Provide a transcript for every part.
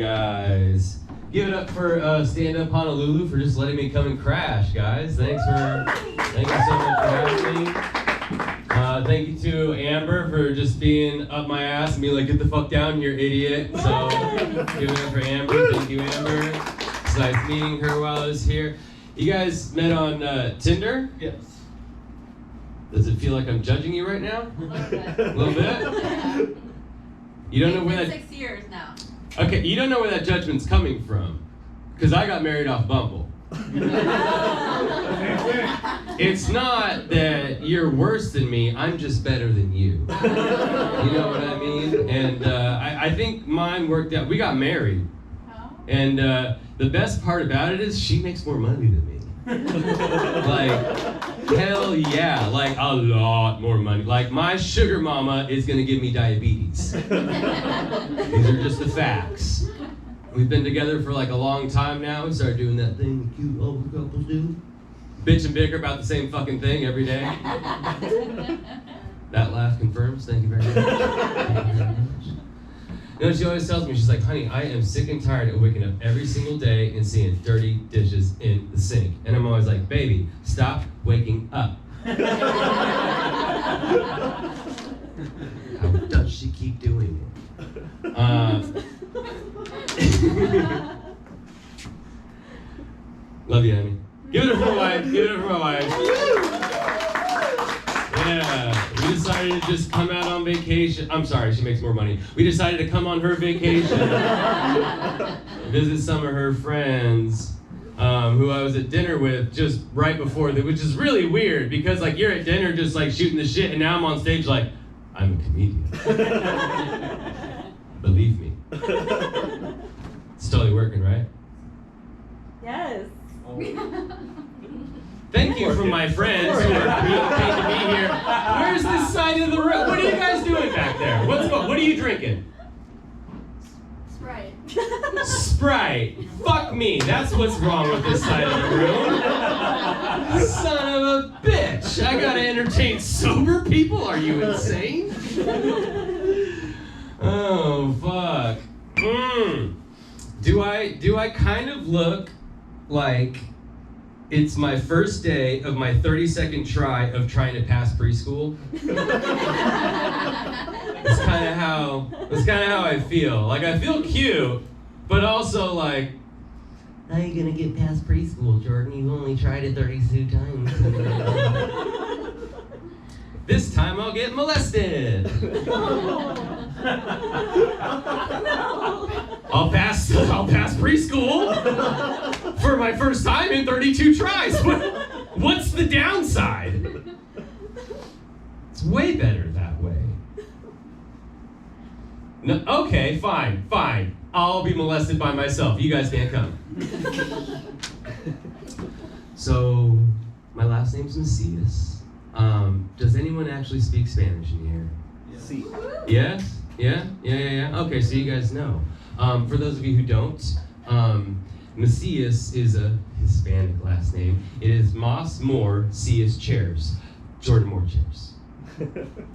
guys. Give it up for Stand Up Honolulu for just letting me come and crash, guys. Thank you so much for having me. Thank you to Amber for just being up my ass and being like, get the fuck down, you're idiot. So, give it up for Amber. Thank you, Amber. It's nice meeting her while I was here. You guys met on Tinder? Yes. Does it feel like I'm judging you right now? A little bit? You don't know where that... 6 years now. Okay, you don't know where that judgment's coming from. Because I got married off Bumble. It's not that you're worse than me, I'm just better than you. You know what I mean? And I think mine worked out. We got married. And the best part about it is she makes more money than me. Like, hell yeah, like a lot more money. Like, my sugar mama is gonna give me diabetes. These are just the facts. We've been together for like a long time now. We started doing that thing cute old couples do. Bitch and bicker about the same fucking thing every day. That laugh confirms. Thank you very much. Thank you very much. You know, she always tells me, she's like, honey, I am sick and tired of waking up every single day and seeing dirty dishes in the sink. And I'm always like, baby, stop waking up. How does she keep doing it? Love you, Amy. Give it up for my wife. Give it up for my wife. Yeah, we decided to just come out on vacation. I'm sorry, she makes more money. We decided to come on her vacation, visit some of her friends, who I was at dinner with just right before that, which is really weird because like you're at dinner just like shooting the shit, and now I'm on stage like I'm a comedian. Believe me. It's totally working, right? Yes. Thank you from my friends who are paid to be here. Where's this side of the room? What are you guys doing back there? What are you drinking? Sprite. Sprite. Fuck me. That's what's wrong with this side of the room. Son of a bitch. I gotta entertain sober people? Are you insane? Oh, fuck. Do I kind of look like it's my first day of my 32nd try of trying to pass preschool? It's kind of how I feel. Like, I feel cute, but also like, how are you gonna get past preschool, Jordan? You've only tried it 32 times. This time I'll get molested. I'll pass preschool for my first time in 32 tries. What's the downside? It's way better that way. No, okay, fine. I'll be molested by myself. You guys can't come. So, my last name's Macias. Does anyone actually speak Spanish in here? See. Yes? Yeah? Okay, so you guys know. For those of you who don't, Macias is a Hispanic last name. It is Mas Moore Cias Chairs. Jordan Moore Chairs.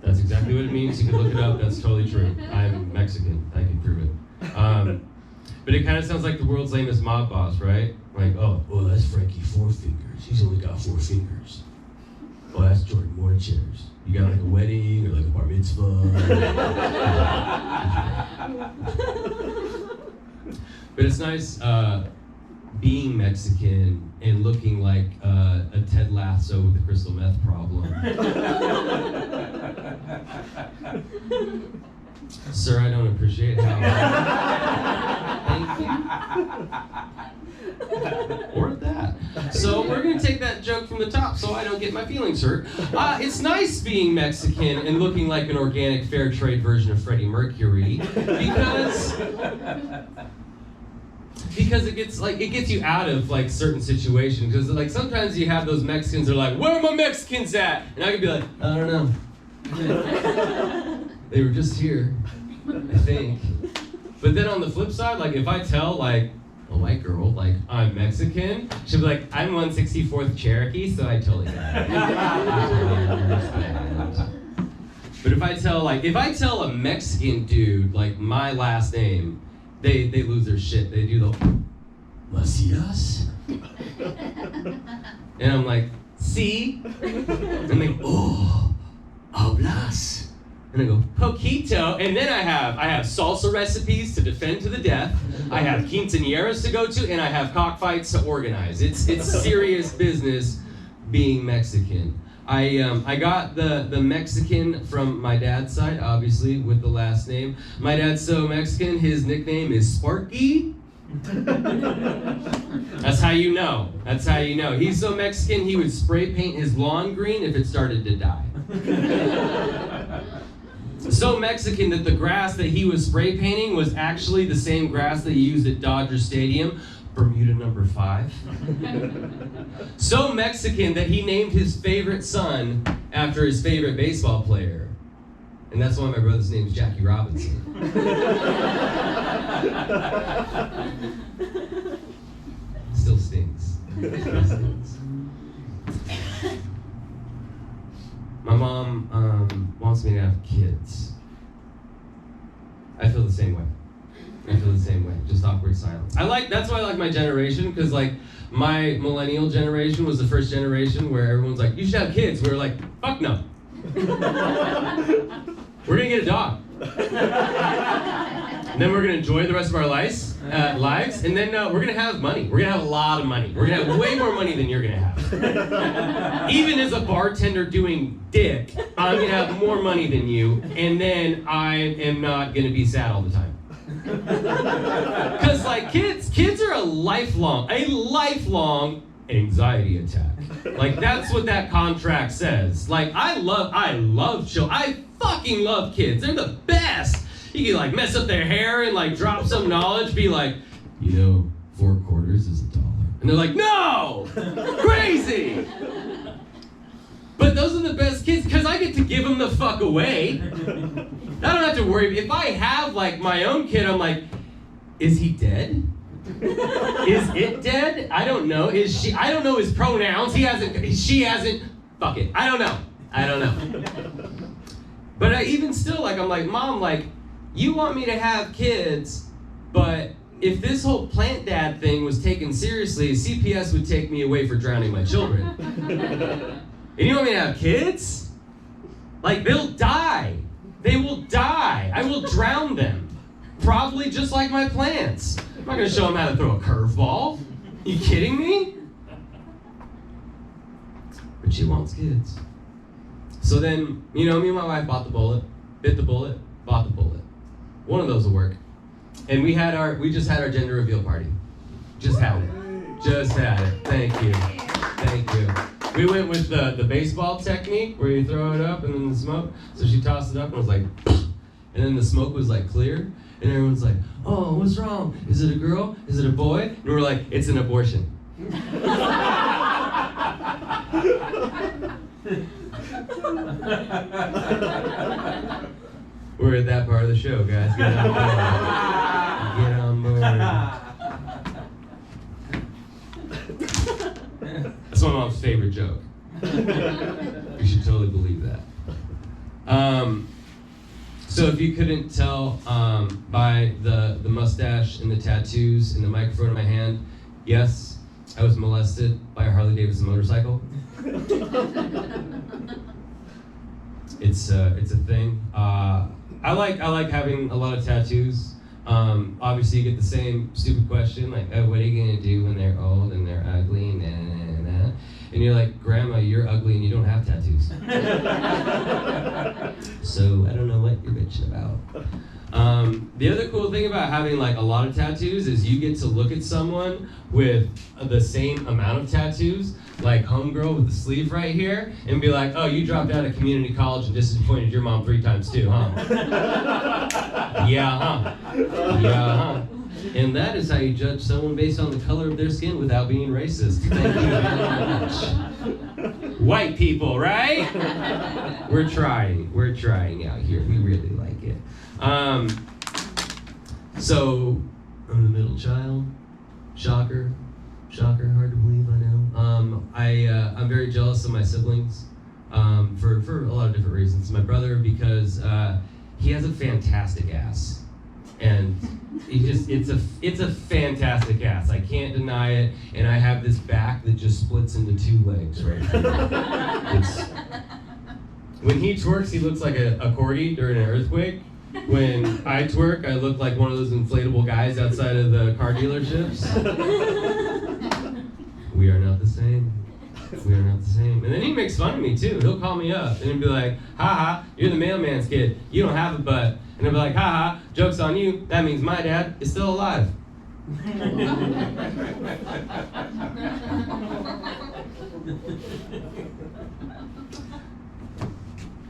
That's exactly what it means. You can look it up. That's totally true. I'm Mexican. I can prove it. But it kind of sounds like the world's lamest mob boss, right? Like, oh, well, that's Frankie Four Fingers. He's only got 4 fingers. Oh, that's Jordan Moore Chairs. You got like a wedding or like a bar mitzvah. But it's nice being Mexican and looking like a Ted Lasso with a crystal meth problem. Sir, I don't appreciate how. Thank you. Or that. So we're gonna take that joke from the top so I don't get my feelings hurt. It's nice being Mexican and looking like an organic fair trade version of Freddie Mercury because it gets you out of like certain situations. Because like sometimes you have those Mexicans that are like, where are my Mexicans at? And I could be like, I don't know. They were just here, I think. But then on the flip side, like if I tell like a white girl like I'm Mexican, she'll be like, I'm 164th Cherokee, so I totally get it. But if I tell a Mexican dude like my last name, they lose their shit. They do the Macias? And I'm like, si? And they go, oh, hablas. And I go, poquito. And then I have salsa recipes to defend to the death. I have quinceañeras to go to, and I have cockfights to organize. It's serious business being Mexican. I got the Mexican from my dad's side, obviously, with the last name. My dad's so Mexican, his nickname is Sparky. That's how you know. That's how you know. He's so Mexican, he would spray paint his lawn green if it started to die. So Mexican that the grass that he was spray painting was actually the same grass that he used at Dodger Stadium, Bermuda number 5. So Mexican that he named his favorite son after his favorite baseball player. And that's why my brother's name is Jackie Robinson. Still stings. Still stings. My mom wants me to have kids. I feel the same way. Just awkward silence. That's why I like my generation, because like my millennial generation was the first generation where everyone's like, you should have kids. We were like, fuck no. We're gonna get a dog. And then we're gonna enjoy the rest of our lives, and then we're gonna have money. We're gonna have a lot of money. We're gonna have way more money than you're gonna have. Even as a bartender doing dick, I'm gonna have more money than you, and then I am not gonna be sad all the time. Because like kids are a lifelong anxiety attack. Like that's what that contract says. Like I love children. I fucking love kids. They're the best. You can like mess up their hair and like drop some knowledge, be like, 4 quarters is $1. And they're like, no! Crazy! But those are the best kids because I get to give them the fuck away. I don't have to worry. If I have like my own kid, I'm like, is he dead? Is it dead? I don't know. Is she? I don't know his pronouns. She hasn't. Fuck it. I don't know. But even still, like, I'm like, Mom, like, you want me to have kids, but if this whole plant dad thing was taken seriously, CPS would take me away for drowning my children. And you want me to have kids? Like, they'll die. They will die. I will drown them. Probably just like my plants. I'm not going to show them how to throw a curveball. You kidding me? But she wants kids. So then, me and my wife bit the bullet, bought the bullet. One of those will work. And we just had our gender reveal party. Just had it. Thank you. We went with the baseball technique where you throw it up and then the smoke. So she tossed it up and was like, and then the smoke was like clear. And everyone's like, oh, what's wrong? Is it a girl? Is it a boy? And we're like, it's an abortion. We're at that part of the show, guys. Get on board. That's my mom's favorite joke. You should totally believe that. So if you couldn't tell by the mustache and the tattoos and the microphone in my hand, yes, I was molested by a Harley Davidson motorcycle. It's a thing. I like having a lot of tattoos. Obviously, you get the same stupid question like, oh, what are you gonna do when they're old and they're ugly and you're like, Grandma, you're ugly and you don't have tattoos. So I don't know what you're bitching about. The other cool thing about having like a lot of tattoos is you get to look at someone with the same amount of tattoos, like homegirl with the sleeve right here, and be like, oh, you dropped out of community college and disappointed your mom 3 times too, huh? Yeah, huh? And that is how you judge someone based on the color of their skin without being racist. Thank you very much. White people, right? We're trying out here. We really like it. So, I'm the middle child. Shocker, hard to believe, I know. I'm very jealous of my siblings for a lot of different reasons. My brother, because he has a fantastic ass. And it's a fantastic ass. I can't deny it. And I have this back that just splits into two legs right here. When he twerks, he looks like a corgi during an earthquake. When I twerk, I look like one of those inflatable guys outside of the car dealerships. We are not the same. We are not the same. And then he makes fun of me too. He'll call me up and he'll be like, haha, you're the mailman's kid. You don't have a butt. And I'll be like, haha, joke's on you. That means my dad is still alive.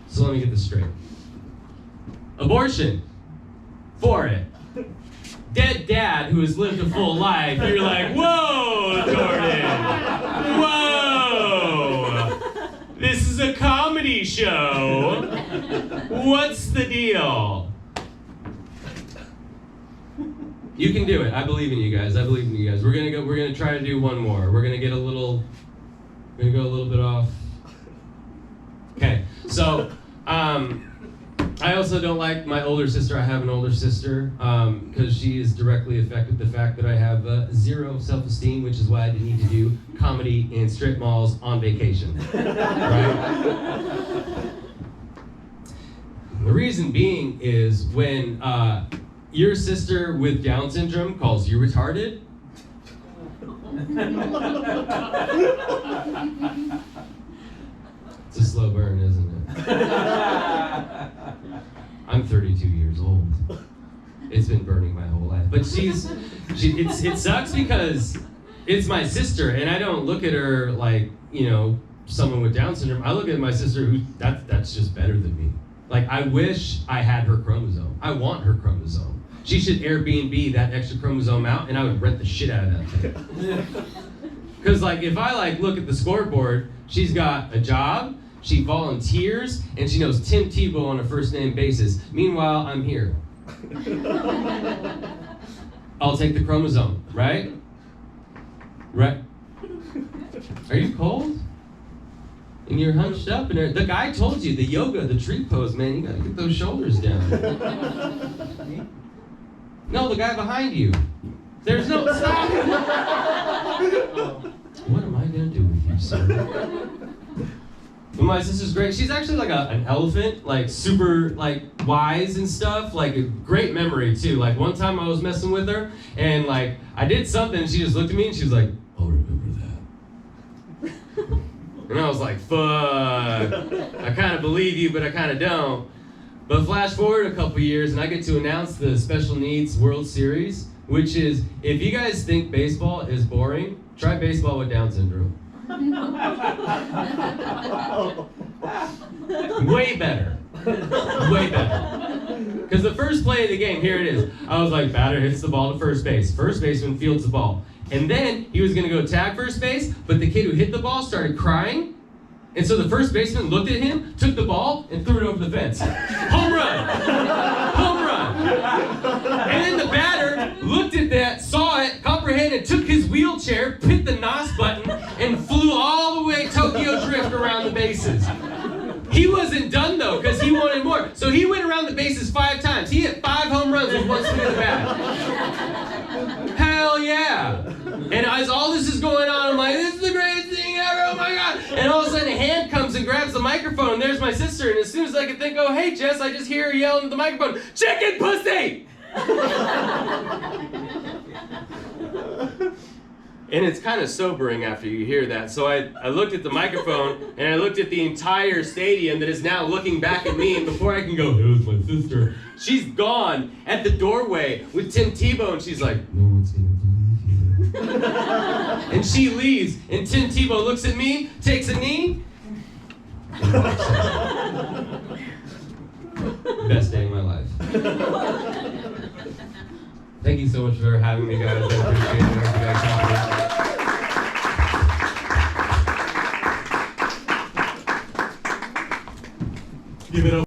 So let me get this straight. Abortion. For it. Dead dad who has lived a full life. You're like, whoa, Jordan. Whoa. This is a comedy show. What's the deal? You can do it. I believe in you guys. I believe in you guys. We're gonna try to do one more. We're gonna go a little bit off. Okay. So, I also don't like my older sister. I have an older sister because she is directly affected the fact that I have zero self-esteem, which is why I didn't need to do comedy in strip malls on vacation. Right? The reason being is when your sister with Down syndrome calls you retarded, it's a slow burn, isn't it? I'm 32 years old. It's been burning my whole life. But it sucks because it's my sister, and I don't look at her like, someone with Down syndrome. I look at my sister who, that's just better than me. Like, I wish I had her chromosome. I want her chromosome. She should Airbnb that extra chromosome out, and I would rent the shit out of that thing. Because, if I, look at the scoreboard, she's got a job, she volunteers, and she knows Tim Tebow on a first-name basis. Meanwhile, I'm here. I'll take the chromosome, right? Right? Are you cold? And you're hunched up, and the guy told you, the yoga, the tree pose, man, you gotta get those shoulders down. No, the guy behind you. There's no, stop! What am I gonna do with you, sir? But my sister's great. She's actually like an elephant, super wise and stuff, a great memory too. One time I was messing with her and I did something and she just looked at me and she was like, I'll remember that. And I was like, fuck, I kind of believe you, but I kind of don't. But flash forward a couple years and I get to announce the Special Needs World Series, which is, if you guys think baseball is boring, try baseball with Down syndrome. Way better. Way better. Because the first play of the game, here it is. I was like, batter hits the ball to first base. First baseman fields the ball. And then he was going to go tag first base, but the kid who hit the ball started crying. And so the first baseman looked at him, took the ball, and threw it over the fence. Home run! Home run! And then the batter looked at that, saw it, comprehended, took his wheelchair, hit the NOS button, and flew all the way Tokyo Drift around the bases. He wasn't done though, because he wanted more. So he went around the bases 5 times. He hit 5 home runs with one swing of the bat. Hell yeah! And as all this is going on, I'm like, this is the greatest thing ever, oh my God! And all of a sudden a hand comes and grabs the microphone, and there's my sister, and as soon as I can think, oh, hey Jess, I just hear her yelling at the microphone, chicken pussy! And it's kind of sobering after you hear that. So I looked at the microphone, and I looked at the entire stadium that is now looking back at me, and before I can go, it was my sister, she's gone at the doorway with Tim Tebow, and she's like, no one's gonna believe you. And she leaves, and Tim Tebow looks at me, takes a knee, and walks out. Best day of my life. Thank you so much for having me, guys. I appreciate it. Give it up.